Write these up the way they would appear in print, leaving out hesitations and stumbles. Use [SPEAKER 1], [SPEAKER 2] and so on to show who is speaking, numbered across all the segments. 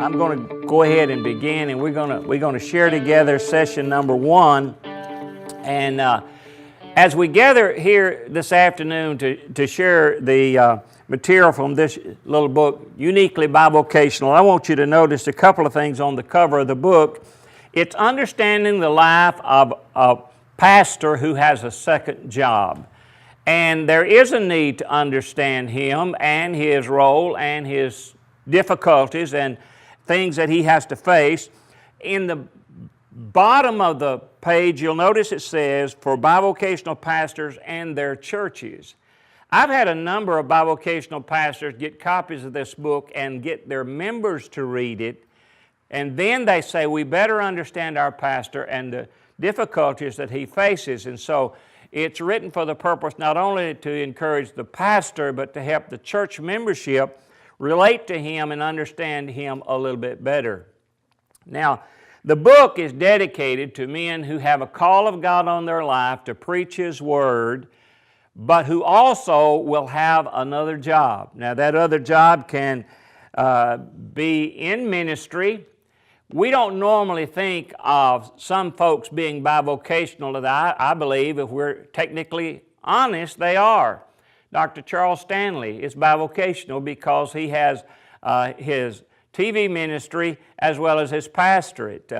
[SPEAKER 1] I'm going to go ahead and begin, and we're going to share together session number 1. And as we gather here this afternoon to share the material from this little book, Uniquely Bivocational, I want you to notice a couple of things on the cover of the book. It's understanding the life of a pastor who has a second job. And there is a need to understand him and his role and his difficulties and things that he has to face. In the bottom of the page, you'll notice it says, for bivocational pastors and their churches. I've had a number of bivocational pastors get copies of this book and get their members to read it, and then they say, we better understand our pastor and the difficulties that he faces. And so it's written for the purpose not only to encourage the pastor, but to help the church membership relate to him and understand him a little bit better. Now, the book is dedicated to men who have a call of God on their life to preach His Word, but who also will have another job. Now, that other job can be in ministry. We don't normally think of some folks being bivocational, that I believe, if we're technically honest, they are. Dr. Charles Stanley is bivocational because he has his TV ministry as well as his pastorate.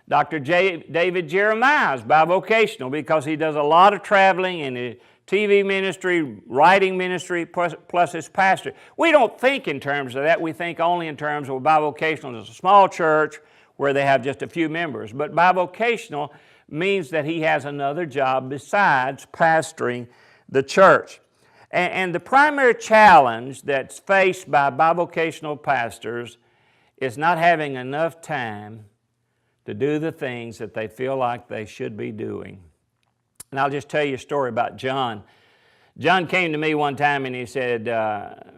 [SPEAKER 1] Dr. David Jeremiah is bivocational because he does a lot of traveling in his TV ministry, writing ministry, plus his pastorate. We don't think in terms of that. We think only in terms of bivocational as a small church where they have just a few members. But bivocational means that he has another job besides pastoring the church. And the primary challenge that's faced by bivocational pastors is not having enough time to do the things that they feel like they should be doing. And I'll just tell you a story about John. John came to me one time and he said,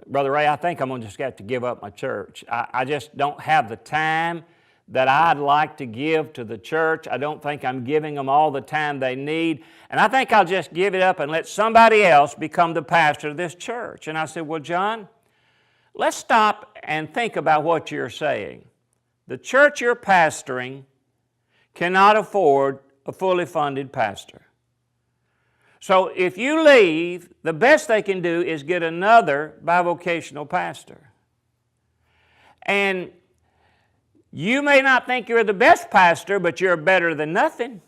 [SPEAKER 1] Brother Ray, I think I'm going to just have to give up my church. I just don't have the time that I'd like to give to the church. I don't think I'm giving them all the time they need. And I think I'll just give it up and let somebody else become the pastor of this church. And I said, well, John, let's stop and think about what you're saying. The church you're pastoring cannot afford a fully funded pastor. So if you leave, the best they can do is get another bivocational pastor. And you may not think you're the best pastor, but you're better than nothing.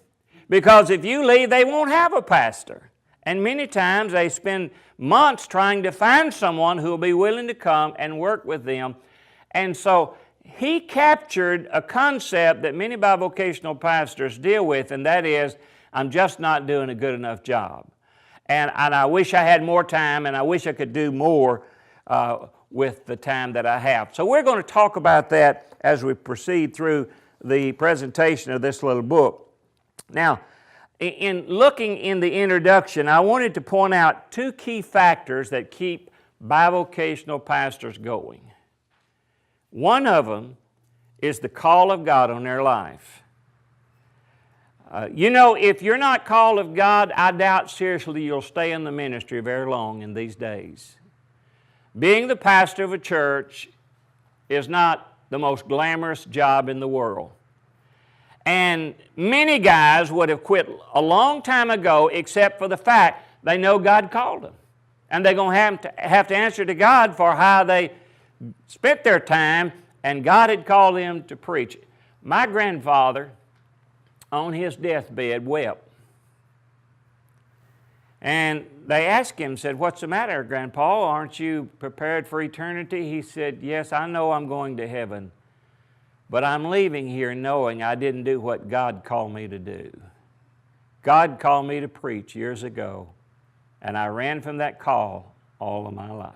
[SPEAKER 1] Because if you leave, they won't have a pastor. And many times they spend months trying to find someone who will be willing to come and work with them. And so he captured a concept that many bivocational pastors deal with, and that is, I'm just not doing a good enough job. And I wish I had more time, and I wish I could do more with the time that I have. So we're going to talk about that as we proceed through the presentation of this little book. Now, in looking in the introduction, I wanted to point out 2 key factors that keep bivocational pastors going. One of them is the call of God on their life. If you're not called of God, I doubt seriously you'll stay in the ministry very long in these days. Being the pastor of a church is not the most glamorous job in the world. And many guys would have quit a long time ago except for the fact they know God called them. And they're going to have to answer to God for how they spent their time, and God had called them to preach. My grandfather, on his deathbed, wept. And they asked him, said, what's the matter, Grandpa? Aren't you prepared for eternity? He said, yes, I know I'm going to heaven, but I'm leaving here knowing I didn't do what God called me to do. God called me to preach years ago, and I ran from that call all of my life.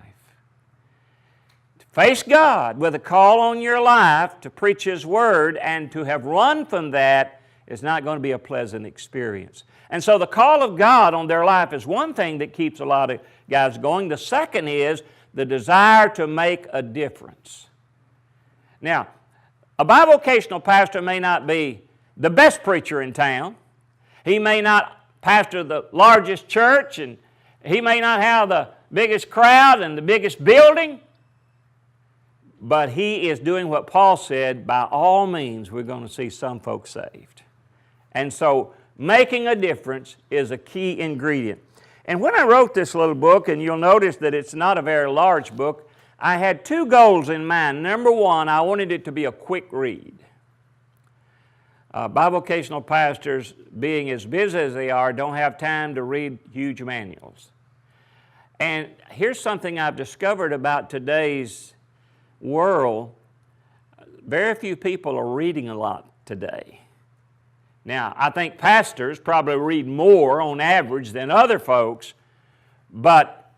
[SPEAKER 1] To face God with a call on your life to preach His Word and to have run from that is not going to be a pleasant experience. And so the call of God on their life is one thing that keeps a lot of guys going. The second is the desire to make a difference. Now, a bivocational pastor may not be the best preacher in town. He may not pastor of the largest church, and he may not have the biggest crowd and the biggest building, but he is doing what Paul said, by all means we're going to see some folks saved. And so making a difference is a key ingredient. And when I wrote this little book, and you'll notice that it's not a very large book, I had two goals in mind. Number one, I wanted it to be a quick read. Bivocational pastors, being as busy as they are, don't have time to read huge manuals. And here's something I've discovered about today's world. Very few people are reading a lot today. Now, I think pastors probably read more on average than other folks, but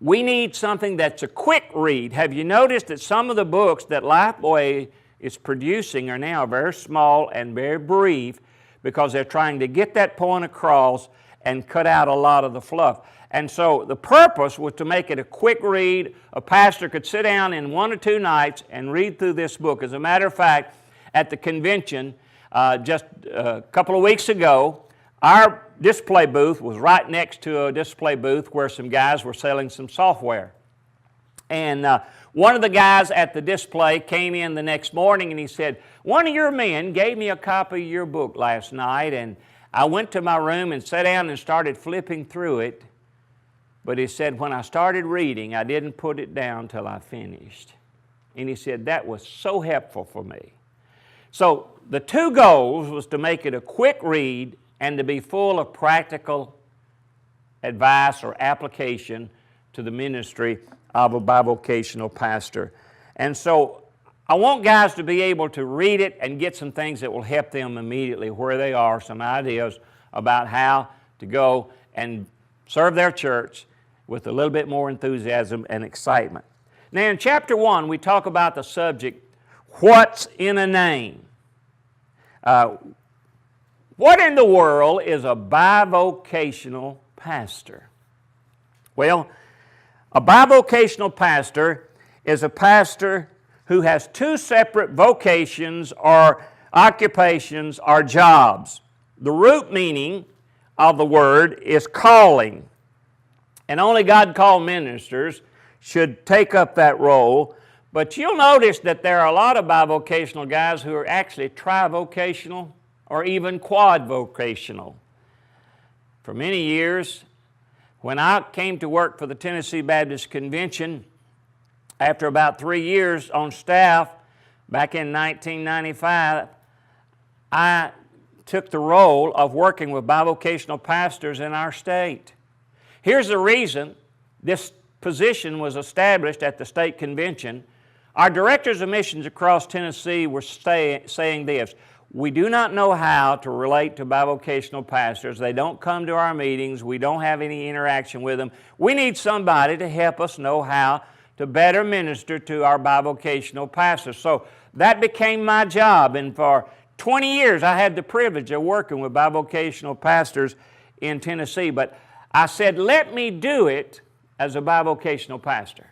[SPEAKER 1] we need something that's a quick read. Have you noticed that some of the books that Lifeway is producing are now very small and very brief because they're trying to get that point across and cut out a lot of the fluff? And so the purpose was to make it a quick read. A pastor could sit down in 1 or 2 nights and read through this book. As a matter of fact, at the convention, just a couple of weeks ago, our display booth was right next to a display booth where some guys were selling some software. And one of the guys at the display came in the next morning and he said, "One of your men gave me a copy of your book last night, and I went to my room and sat down and started flipping through it. But," he said, "when I started reading, I didn't put it down till I finished." And he said, "That was so helpful for me." So the two goals was to make it a quick read and to be full of practical advice or application to the ministry of a bivocational pastor. And so I want guys to be able to read it and get some things that will help them immediately where they are, some ideas about how to go and serve their church with a little bit more enthusiasm and excitement. Now in chapter 1, we talk about the subject, what's in a name? What in the world is a bivocational pastor? Well, a bivocational pastor is a pastor who has two separate vocations or occupations or jobs. The root meaning of the word is calling, and only God-called ministers should take up that role. But you'll notice that there are a lot of bivocational guys who are actually trivocational or even quadvocational. For many years, when I came to work for the Tennessee Baptist Convention, after about 3 years on staff, back in 1995, I took the role of working with bivocational pastors in our state. Here's the reason this position was established at the state convention. Our directors of missions across Tennessee were saying this: we do not know how to relate to bivocational pastors. They don't come to our meetings. We don't have any interaction with them. We need somebody to help us know how to better minister to our bivocational pastors. So that became my job, and for 20 years I had the privilege of working with bivocational pastors in Tennessee. But I said, let me do it as a bivocational pastor.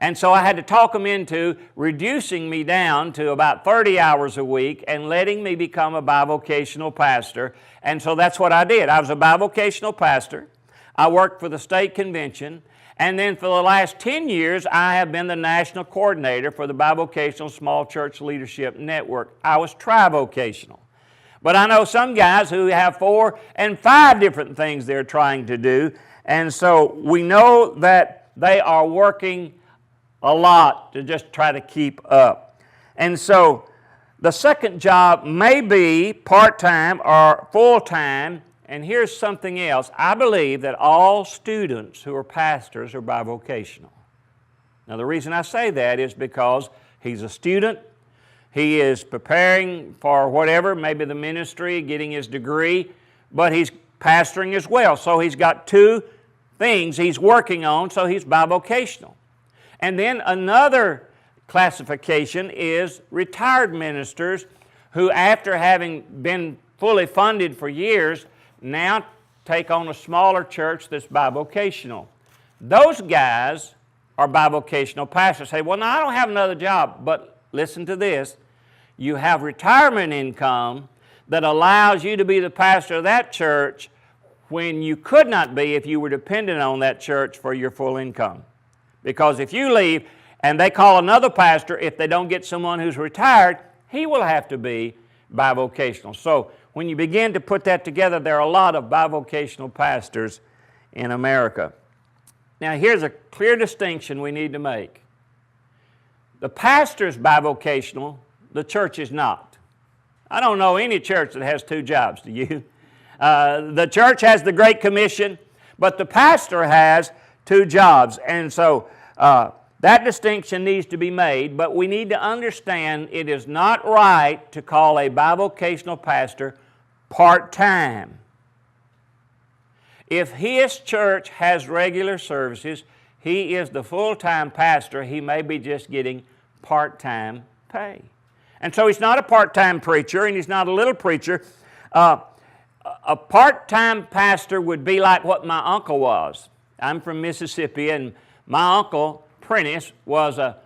[SPEAKER 1] And so I had to talk them into reducing me down to about 30 hours a week and letting me become a bivocational pastor. And so that's what I did. I was a bivocational pastor. I worked for the state convention. And then for the last 10 years, I have been the national coordinator for the Bivocational Small Church Leadership Network. I was trivocational. But I know some guys who have 4 and 5 different things they're trying to do. And so we know that they are working a lot to just try to keep up. And so the second job may be part-time or full-time. And here's something else. I believe that all students who are pastors are bivocational. Now the reason I say that is because he's a student. He is preparing for whatever, maybe the ministry, getting his degree, but he's pastoring as well. So he's got 2 things he's working on, so he's bivocational. And then another classification is retired ministers who, after having been fully funded for years, now take on a smaller church that's bivocational. Those guys are bivocational pastors. Say, well, no, I don't have another job. But listen to this. You have retirement income that allows you to be the pastor of that church when you could not be if you were dependent on that church for your full income. Because if you leave and they call another pastor, if they don't get someone who's retired, he will have to be bivocational. So when you begin to put that together, there are a lot of bivocational pastors in America. Now here's a clear distinction we need to make. The pastor's bivocational, the church is not. I don't know any church that has two jobs, do you? The church has the Great Commission, but the pastor has two jobs. And so that distinction needs to be made, but we need to understand it is not right to call a bivocational pastor part-time. If his church has regular services, he is the full-time pastor. He may be just getting part-time pay. And so he's not a part-time preacher, and he's not a little preacher. A part-time pastor would be like what my uncle was. I'm from Mississippi, and my uncle, Prentice, was a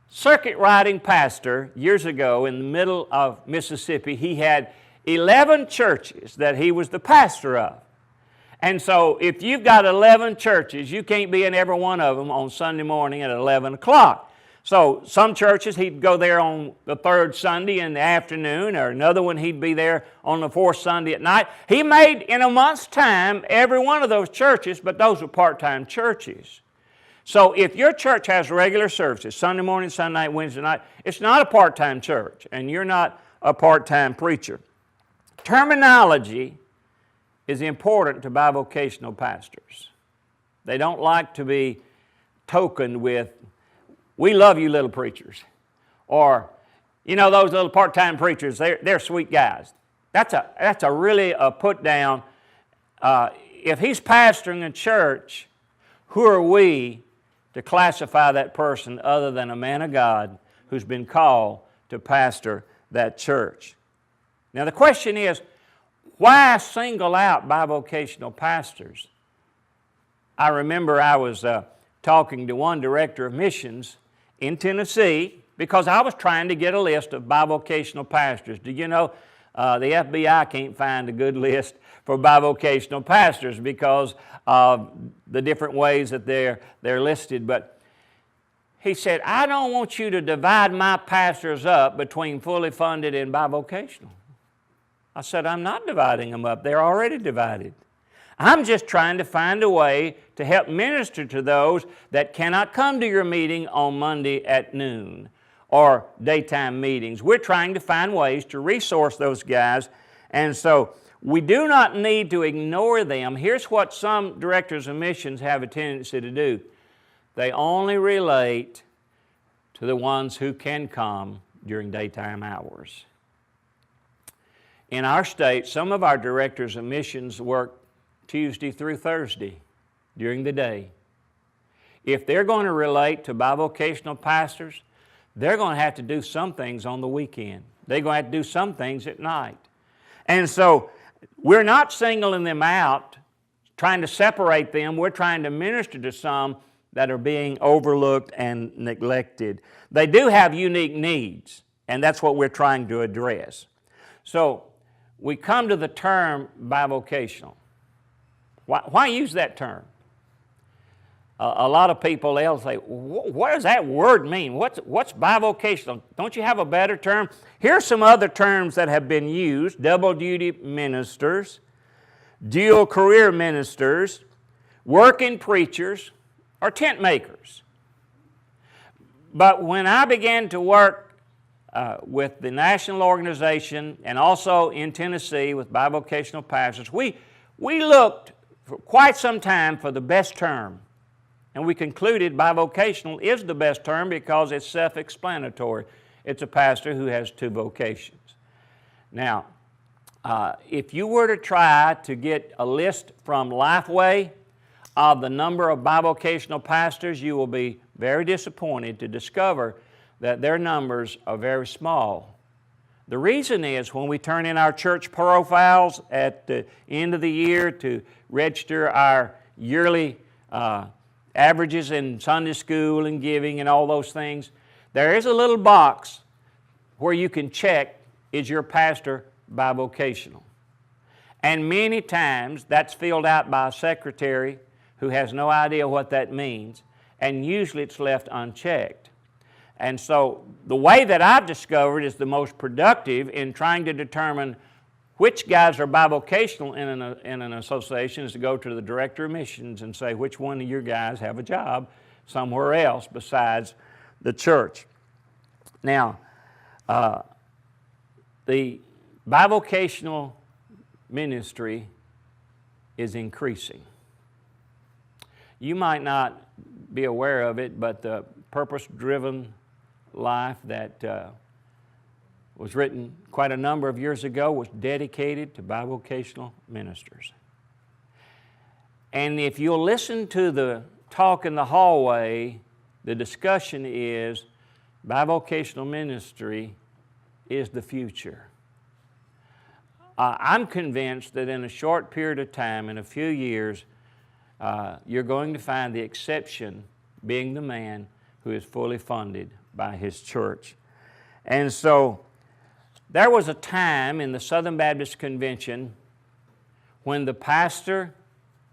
[SPEAKER 1] circuit riding pastor years ago in the middle of Mississippi. He had 11 churches that he was the pastor of. And so if you've got 11 churches, you can't be in every one of them on Sunday morning at 11 o'clock. So some churches, he'd go there on the third Sunday in the afternoon, or another one he'd be there on the fourth Sunday at night. He made, in a month's time, every one of those churches, but those were part-time churches. So if your church has regular services, Sunday morning, Sunday night, Wednesday night, it's not a part-time church, and you're not a part-time preacher. Terminology is important to bivocational pastors. They don't like to be tokened with, "We love you, little preachers," or, "You know, those little part-time preachers, they're sweet guys." That's a really a put down. If he's pastoring a church, who are we to classify that person other than a man of God who's been called to pastor that church? Now the question is, why single out bivocational pastors? I remember I was talking to one director of missions in Tennessee because I was trying to get a list of bivocational pastors. Do you know the FBI can't find a good list for bivocational pastors because of the different ways that they're listed. But he said, "I don't want you to divide my pastors up between fully funded and bivocational." I said, "I'm not dividing them up. They're already divided. I'm just trying to find a way to help minister to those that cannot come to your meeting on Monday at noon or daytime meetings. We're trying to find ways to resource those guys, and so we do not need to ignore them." Here's what some directors of missions have a tendency to do. They only relate to the ones who can come during daytime hours. In our state, some of our directors of missions work Tuesday through Thursday during the day. If they're going to relate to bivocational pastors, they're going to have to do some things on the weekend. They're going to have to do some things at night. And so we're not singling them out, trying to separate them. We're trying to minister to some that are being overlooked and neglected. They do have unique needs, and that's what we're trying to address. So we come to the term bivocational. Why use that term? A lot of people, they'll say, "What does that word mean? What's bivocational? Don't you have a better term?" Here's some other terms that have been used: double-duty ministers, dual career ministers, working preachers, or tent makers. But when I began to work with the national organization and also in Tennessee with bivocational pastors, we looked for quite some time for the best term. And we concluded bivocational is the best term because it's self-explanatory. It's a pastor who has two vocations. Now, if you were to try to get a list from Lifeway of the number of bivocational pastors, you will be very disappointed to discover that their numbers are very small. The reason is when we turn in our church profiles at the end of the year to register our yearly averages in Sunday school and giving and all those things, there is a little box where you can check, is your pastor bivocational. And many times that's filled out by a secretary who has no idea what that means, and usually it's left unchecked. And so the way that I've discovered is the most productive in trying to determine which guys are bivocational in an association is to go to the director of missions and say, which one of your guys have a job somewhere else besides the church. Now, the bivocational ministry is increasing. You might not be aware of it, but the purpose-driven life that was written quite a number of years ago was dedicated to bivocational ministers. And if you'll listen to the talk in the hallway, the discussion is bivocational ministry is the future. I'm convinced that in a short period of time, in a few years, you're going to find the exception being the man who is fully funded by his church. And so there was a time in the Southern Baptist Convention when the pastor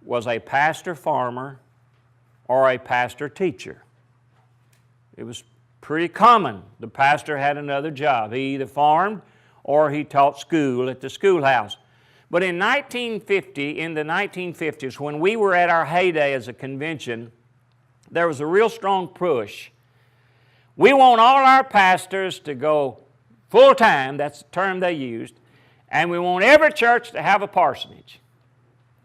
[SPEAKER 1] was a pastor farmer or a pastor teacher. It was pretty common. The pastor had another job. He either farmed or he taught school at the schoolhouse. But in the 1950s, when we were at our heyday as a convention, there was a real strong push. We want all our pastors to go full-time, that's the term they used, and we want every church to have a parsonage.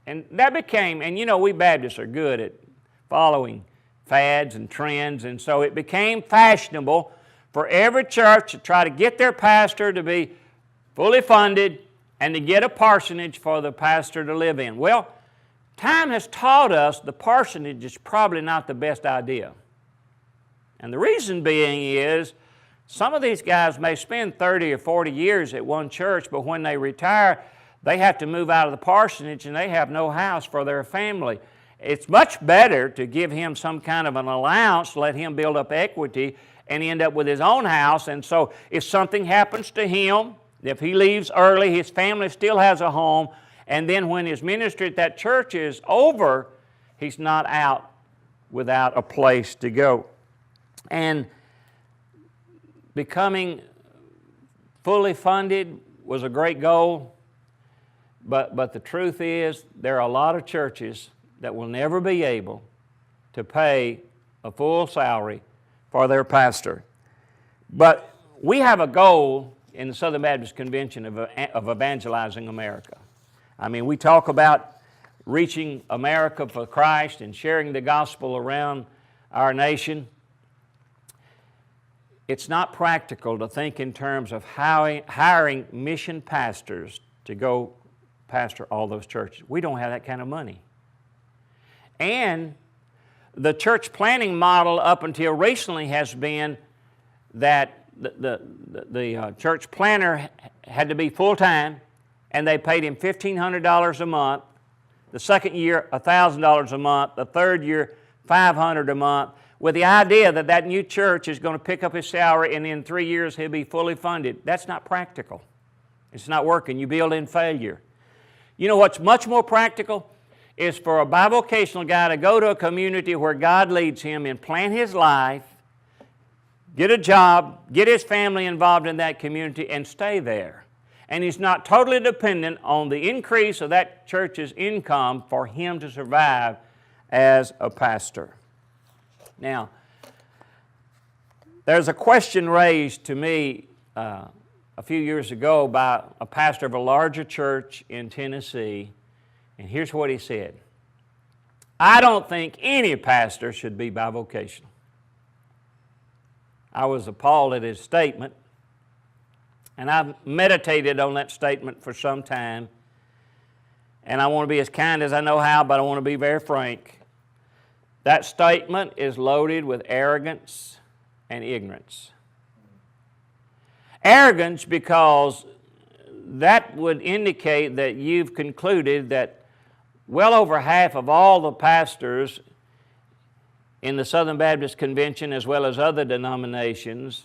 [SPEAKER 1] And that became, and you know, we Baptists are good at following fads and trends, and so it became fashionable for every church to try to get their pastor to be fully funded and to get a parsonage for the pastor to live in. Well, time has taught us the parsonage is probably not the best idea. And the reason being is some of these guys may spend 30 or 40 years at one church, but when they retire, they have to move out of the parsonage and they have no house for their family. It's much better to give him some kind of an allowance, let him build up equity, and end up with his own house. And so if something happens to him, if he leaves early, his family still has a home, and then when his ministry at that church is over, he's not out without a place to go. And becoming fully funded was a great goal, but the truth is there are a lot of churches that will never be able to pay a full salary for their pastor. But we have a goal in the Southern Baptist Convention of evangelizing America. I mean, we talk about reaching America for Christ and sharing the gospel around our nation. It's not practical to think in terms of hiring mission pastors to go pastor all those churches. We don't have that kind of money. And the church planning model up until recently has been that the church planner had to be full-time, and they paid him $1,500 a month. The second year, $1,000 a month. The third year, $500 a month, with the idea that that new church is going to pick up his salary and in 3 years he'll be fully funded. That's not practical. It's not working. You build in failure. You know what's much more practical? Is for a bivocational guy to go to a community where God leads him and plan his life, get a job, get his family involved in that community, and stay there. And he's not totally dependent on the increase of that church's income for him to survive as a pastor. Now, there's a question raised to me a few years ago by a pastor of a larger church in Tennessee, and here's what he said. I don't think any pastor should be bivocational. I was appalled at his statement, and I've meditated on that statement for some time, and I want to be as kind as I know how, but I want to be very frank. That statement is loaded with arrogance and ignorance. Arrogance because that would indicate that you've concluded that well over half of all the pastors in the Southern Baptist Convention as well as other denominations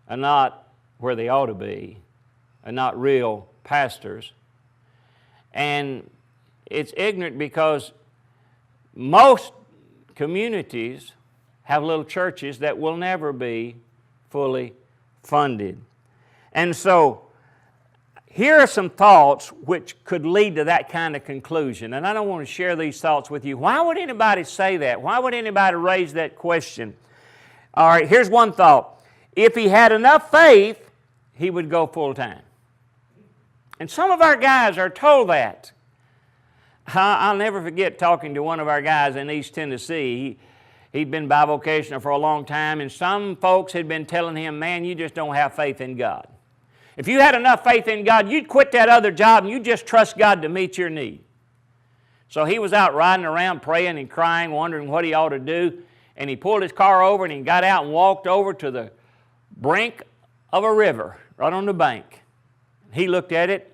[SPEAKER 1] are not where they ought to be, are not real pastors. And it's ignorant because most communities have little churches that will never be fully funded. And so here are some thoughts which could lead to that kind of conclusion. And I don't want to share these thoughts with you. Why would anybody say that? Why would anybody raise that question? All right, here's one thought. If he had enough faith, he would go full time. And some of our guys are told that. I'll never forget talking to one of our guys in East Tennessee. He'd been bivocational for a long time, and some folks had been telling him, man, you just don't have faith in God. If you had enough faith in God, you'd quit that other job and you'd just trust God to meet your need. So he was out riding around praying and crying, wondering what he ought to do, and he pulled his car over and he got out and walked over to the brink of a river, right on the bank. He looked at it.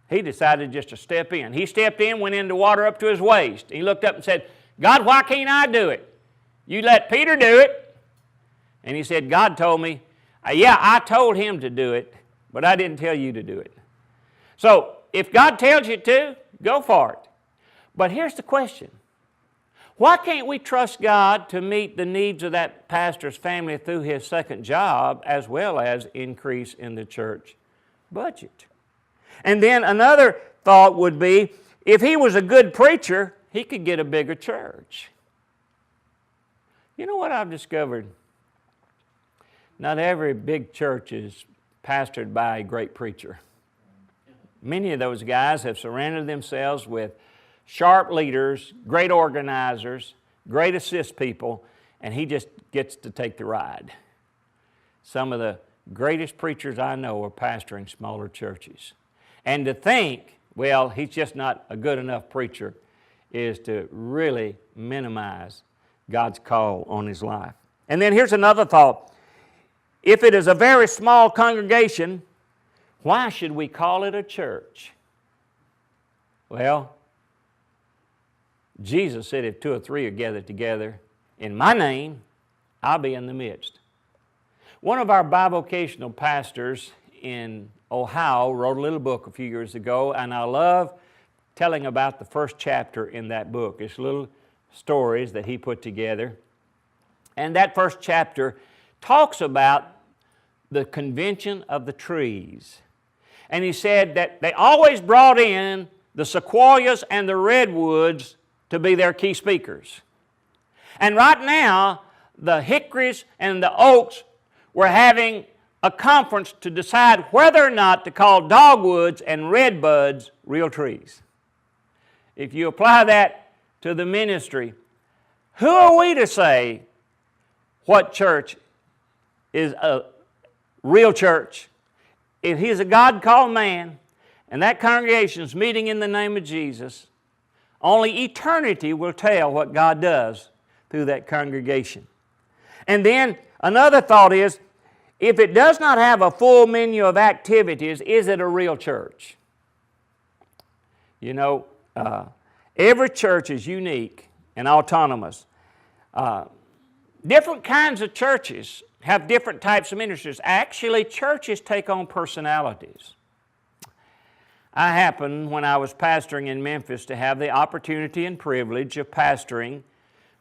[SPEAKER 1] He decided just to step in. He stepped in, went into water up to his waist. He looked up and said, God, why can't I do it? You let Peter do it. And he said, God told me, yeah, I told him to do it, but I didn't tell you to do it. So if God tells you to, go for it. But here's the question. Why can't we trust God to meet the needs of that pastor's family through his second job as well as increase in the church budget? And then another thought would be, if he was a good preacher, he could get a bigger church. You know what I've discovered? Not every big church is pastored by a great preacher. Many of those guys have surrounded themselves with sharp leaders, great organizers, great assist people, and he just gets to take the ride. Some of the greatest preachers I know are pastoring smaller churches. And to think, well, he's just not a good enough preacher, is to really minimize God's call on his life. And then here's another thought. If it is a very small congregation, why should we call it a church? Well, Jesus said if 2 or 3 are gathered together in my name, I'll be in the midst. One of our bivocational pastors in Ohio wrote a little book a few years ago, and I love telling about the first chapter in that book. It's little stories that he put together. And that first chapter talks about the convention of the trees. And he said that they always brought in the sequoias and the redwoods to be their key speakers. And right now, the hickories and the oaks were having a conference to decide whether or not to call dogwoods and redbuds real trees. If you apply that to the ministry, who are we to say what church is a real church? If he's a God-called man and that congregation is meeting in the name of Jesus, only eternity will tell what God does through that congregation. And then another thought is, if it does not have a full menu of activities, is it a real church? You know, every church is unique and autonomous. Different kinds of churches have different types of ministries. Actually, churches take on personalities. I happened, when I was pastoring in Memphis, to have the opportunity and privilege of pastoring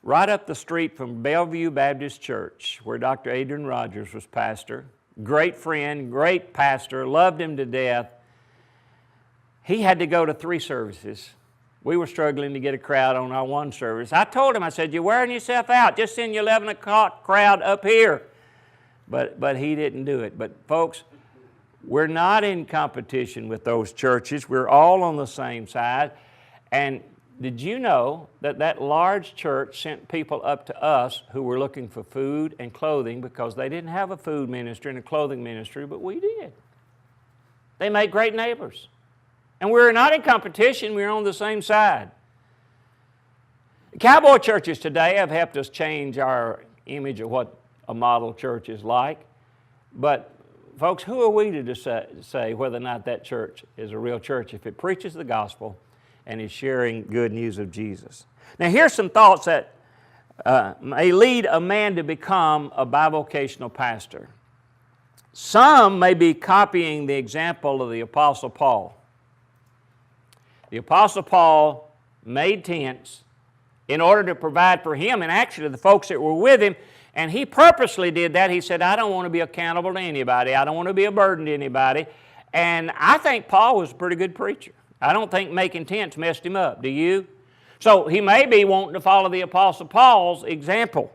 [SPEAKER 1] right up the street from Bellevue Baptist Church, where Dr. Adrian Rogers was pastor. Great friend, great pastor, loved him to death. He had to go to 3 services. We were struggling to get a crowd on our one service. I told him, I said, you're wearing yourself out. Just send your 11 o'clock crowd up here. But he didn't do it. But folks, we're not in competition with those churches. We're all on the same side. And did you know that that large church sent people up to us who were looking for food and clothing because they didn't have a food ministry and a clothing ministry, but we did. They made great neighbors. And we're not in competition, we're on the same side. Cowboy churches today have helped us change our image of what a model church is like. But folks, who are we to say whether or not that church is a real church if it preaches the gospel and is sharing good news of Jesus? Now here's some thoughts that may lead a man to become a bivocational pastor. some may be copying the example of the Apostle Paul. The Apostle Paul made tents in order to provide for him and actually the folks that were with him, and he purposely did that. He said, I don't want to be accountable to anybody. I don't want to be a burden to anybody. And I think Paul was a pretty good preacher. I don't think making tents messed him up. Do you? So he may be wanting to follow the Apostle Paul's example.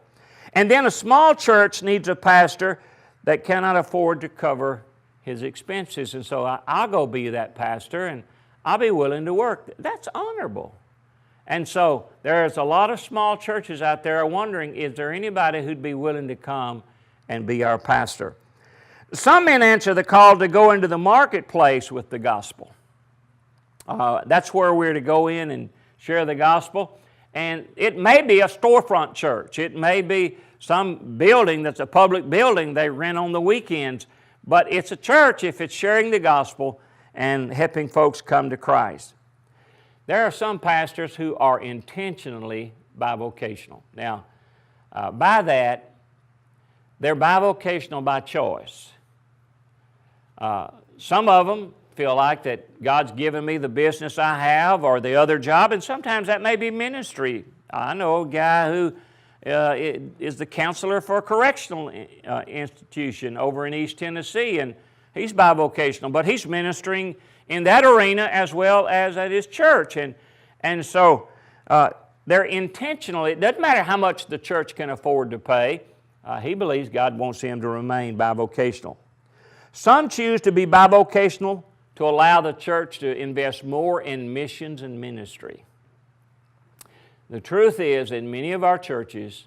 [SPEAKER 1] And then a small church needs a pastor that cannot afford to cover his expenses. And so I'll go be that pastor and I'll be willing to work. That's honorable. And so there's a lot of small churches out there wondering, is there anybody who'd be willing to come and be our pastor? Some men answer the call to go into the marketplace with the gospel. That's where we're to go in and share the gospel. And it may be a storefront church. It may be some building that's a public building they rent on the weekends. But it's a church if it's sharing the gospel and helping folks come to Christ. There are some pastors who are intentionally bivocational. Now, by that, they're bivocational by choice. Some of them feel like that God's given me the business I have or the other job, and sometimes that may be ministry. I know a guy who is the counselor for a correctional institution over in East Tennessee, and he's bivocational, but he's ministering in that arena as well as at his church. And so they're intentional. It doesn't matter how much the church can afford to pay. He believes God wants him to remain bivocational. Some choose to be bivocational to allow the church to invest more in missions and ministry. The truth is, in many of our churches,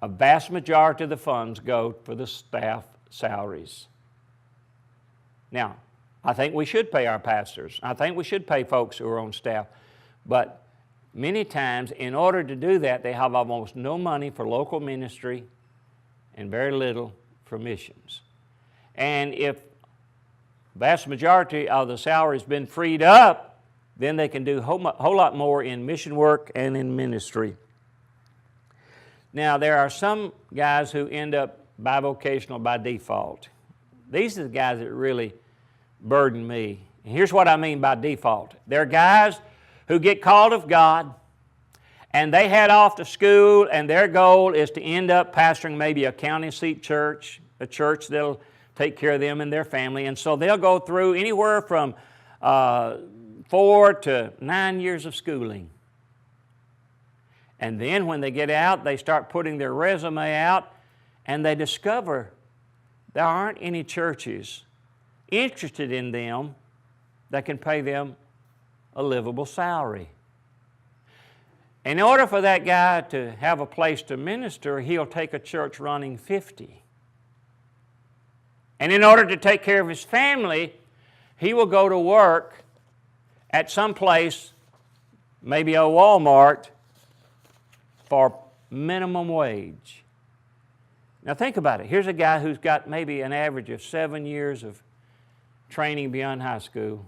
[SPEAKER 1] a vast majority of the funds go for the staff salaries. Now, I think we should pay our pastors. I think we should pay folks who are on staff. But many times, in order to do that, they have almost no money for local ministry and very little for missions. And if the vast majority of the salary has been freed up, then they can do a whole lot more in mission work and in ministry. Now, there are some guys who end up bivocational by default. These are the guys that really burden me. And here's what I mean by default. They're guys who get called of God, and they head off to school, and their goal is to end up pastoring maybe a county seat church, a church that'll take care of them and their family. And so they'll go through anywhere from 4 to 9 years of schooling. And then when they get out, they start putting their resume out, and they discover there aren't any churches interested in them that can pay them a livable salary. In order for that guy to have a place to minister, he'll take a church running 50. And in order to take care of his family, he will go to work at some place, maybe a Walmart, for minimum wage. Now think about it. Here's a guy who's got maybe an average of 7 years of training beyond high school,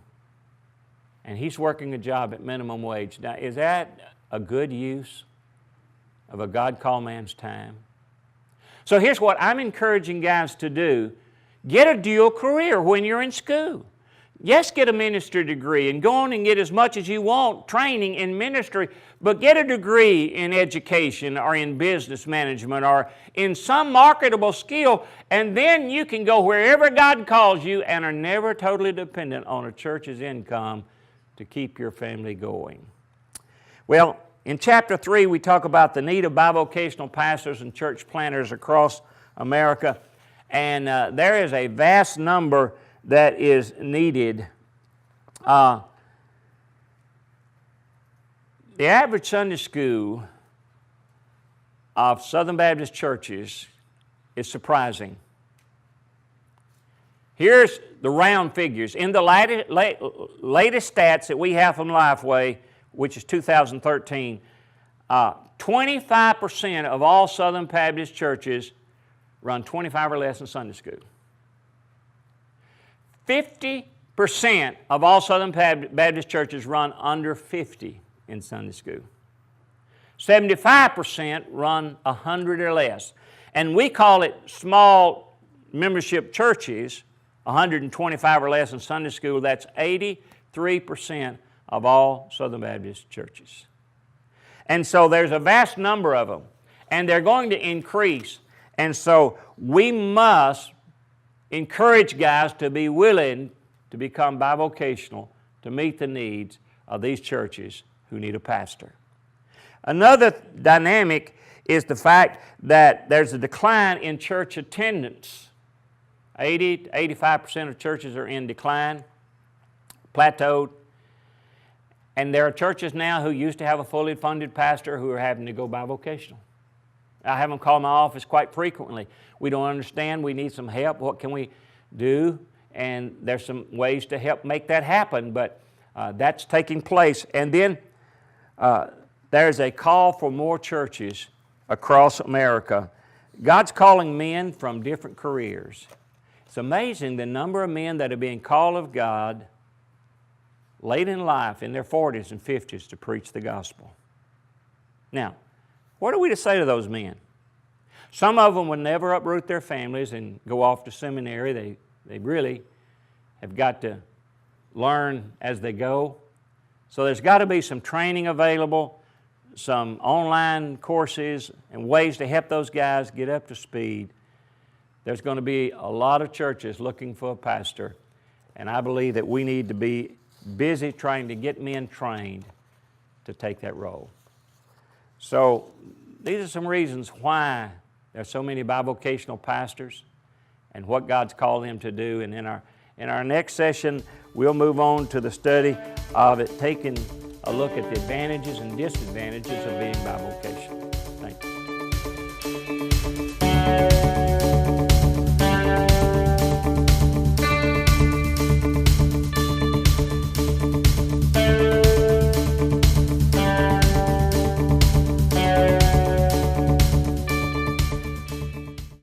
[SPEAKER 1] and he's working a job at minimum wage. Now, is that a good use of a God-called man's time? So here's what I'm encouraging guys to do. Get a dual career when you're in school. Yes, get a ministry degree and go on and get as much as you want training in ministry, but get a degree in education or in business management or in some marketable skill, and then you can go wherever God calls you and are never totally dependent on a church's income to keep your family going. Well, in chapter 3, we talk about the need of bivocational pastors and church planters across America, and there is a vast number that is needed. The average Sunday school of Southern Baptist churches is surprising. Here's the round figures. In the latest stats that we have from Lifeway, which is 2013, 25% of all Southern Baptist churches run 25 or less in Sunday school. 50% of all Southern Baptist churches run under 50 in Sunday school. 75% run 100 or less. And we call it small membership churches, 125 or less in Sunday school, that's 83% of all Southern Baptist churches. And so there's a vast number of them, and they're going to increase. And so we must encourage guys to be willing to become bivocational to meet the needs of these churches who need a pastor. Another dynamic is the fact that there's a decline in church attendance. 80 to 85% of churches are in decline, plateaued. And there are churches now who used to have a fully funded pastor who are having to go bivocational. I have them call my office quite frequently. We don't understand. We need some help. What can we do? And there's some ways to help make that happen, but that's taking place. And then there's a call for more churches across America. God's calling men from different careers. It's amazing the number of men that are being called of God late in life, in their 40s and 50s, to preach the gospel. Now, what are we to say to those men? Some of them will never uproot their families and go off to seminary. They really have got to learn as they go. So there's got to be some training available, some online courses and ways to help those guys get up to speed. There's going to be a lot of churches looking for a pastor, and I believe that we need to be busy trying to get men trained to take that role. So these are some reasons why there's so many bivocational pastors and what God's called them to do. And in our next session, we'll move on to the study of it, taking a look at the advantages and disadvantages of being bivocational. Thank you.